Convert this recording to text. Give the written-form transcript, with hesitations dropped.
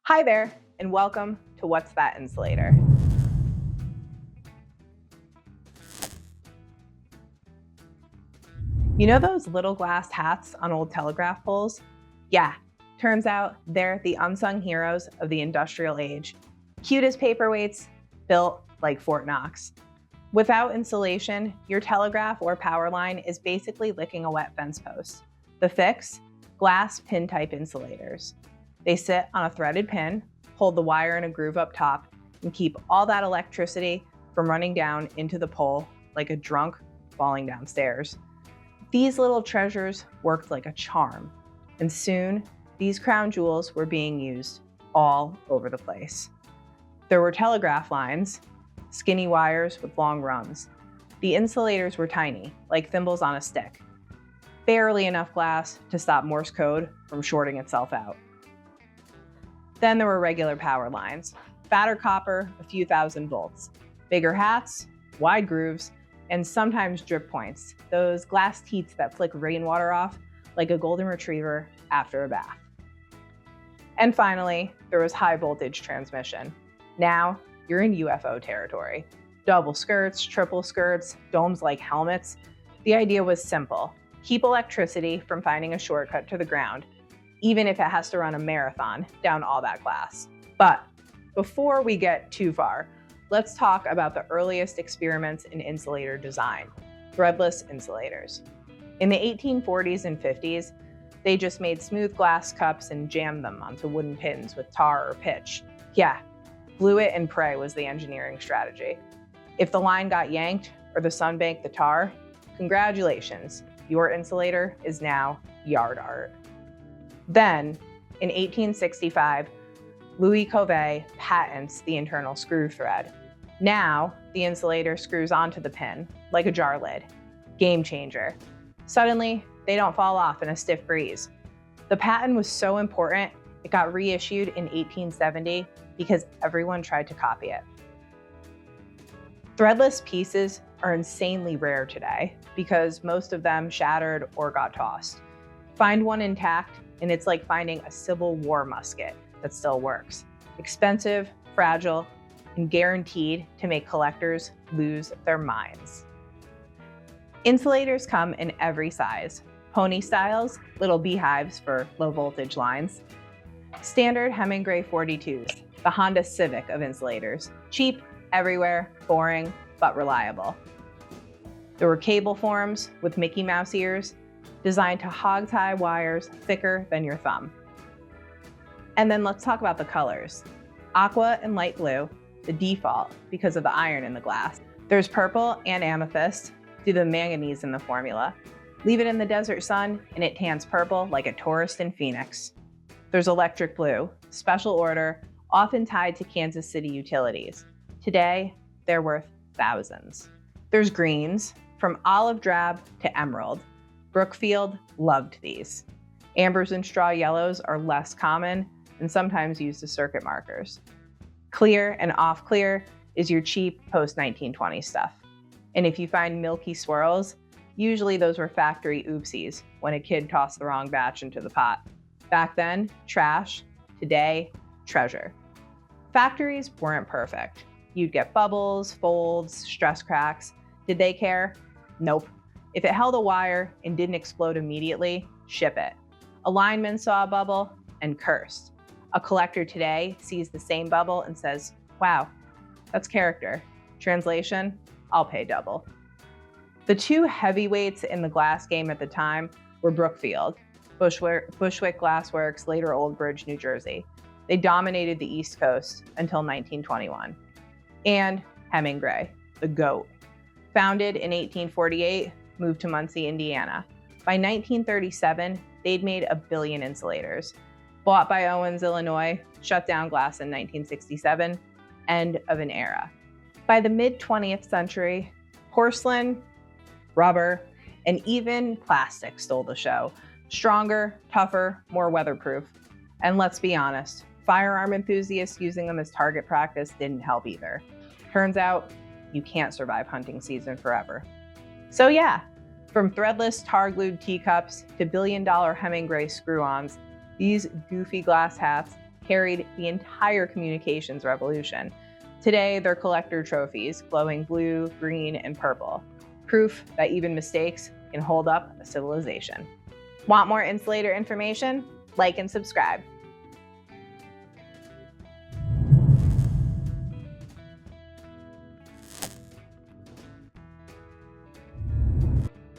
Hi there, and welcome to What's That Insulator? You know those little glass hats on old telegraph poles? Yeah, turns out they're the unsung heroes of the industrial age. Cute as paperweights, built like Fort Knox. Without insulation, your telegraph or power line is basically licking a wet fence post. The fix? Glass pin-type insulators. They sit on a threaded pin, hold the wire in a groove up top, and keep all that electricity from running down into the pole like a drunk falling downstairs. These little treasures worked like a charm, and soon these crown jewels were being used all over the place. There were telegraph lines, skinny wires with long runs. The insulators were tiny, like thimbles on a stick. Barely enough glass to stop Morse code from shorting itself out. Then there were regular power lines, fatter copper, a few thousand volts, bigger hats, wide grooves, and sometimes drip points, those glass teats that flick rainwater off like a golden retriever after a bath. And finally, there was high voltage transmission. Now you're in UFO territory. Double skirts, triple skirts, domes like helmets. The idea was simple. Keep electricity from finding a shortcut to the ground, even if it has to run a marathon down all that glass. But before we get too far, let's talk about the earliest experiments in insulator design, threadless insulators. In the 1840s and 50s, they just made smooth glass cups and jammed them onto wooden pins with tar or pitch. Yeah, glue it and pray was the engineering strategy. If the line got yanked or the sun banked the tar, congratulations, your insulator is now yard art. Then, in 1865, Louis Couvet patents the internal screw thread. Now, the insulator screws onto the pin, like a jar lid. Game changer. Suddenly, they don't fall off in a stiff breeze. The patent was so important, it got reissued in 1870 because everyone tried to copy it. Threadless pieces are insanely rare today because most of them shattered or got tossed. Find one intact, and it's like finding a Civil War musket that still works. Expensive, fragile, and guaranteed to make collectors lose their minds. Insulators come in every size. Pony styles, little beehives for low voltage lines. Standard Hemingray 42s, the Honda Civic of insulators. Cheap, everywhere, boring, but reliable. There were cable forms with Mickey Mouse ears, designed to hog-tie wires thicker than your thumb. And then let's talk about the colors. Aqua and light blue, the default because of the iron in the glass. There's purple and amethyst due to the manganese in the formula. Leave it in the desert sun and it tans purple like a tourist in Phoenix. There's electric blue, special order, often tied to Kansas City utilities. Today, they're worth thousands. There's greens, from olive drab to emerald. Brookfield loved these. Ambers and straw yellows are less common and sometimes used as circuit markers. Clear and off clear is your cheap post-1920 stuff. And if you find milky swirls, usually those were factory oopsies when a kid tossed the wrong batch into the pot. Back then, trash. Today, treasure. Factories weren't perfect. You'd get bubbles, folds, stress cracks. Did they care? Nope. If it held a wire and didn't explode immediately, ship it. A lineman saw a bubble and cursed. A collector today sees the same bubble and says, wow, that's character. Translation, I'll pay double. The two heavyweights in the glass game at the time were Brookfield, Bushwick Glass Works, later Old Bridge, New Jersey. They dominated the East Coast until 1921. And Hemingray, the GOAT. Founded in 1848, moved to Muncie, Indiana. By 1937, they'd made 1 billion insulators. Bought by Owens, Illinois, shut down glass in 1967, end of an era. By the mid-20th century, porcelain, rubber, and even plastic stole the show. Stronger, tougher, more weatherproof. And let's be honest, firearm enthusiasts using them as target practice didn't help either. Turns out, you can't survive hunting season forever. So yeah, from threadless tar-glued teacups to billion-dollar Hemingray screw-ons, these goofy glass hats carried the entire communications revolution. Today, they're collector trophies, glowing blue, green, and purple. Proof that even mistakes can hold up a civilization. Want more insulator information? Like and subscribe.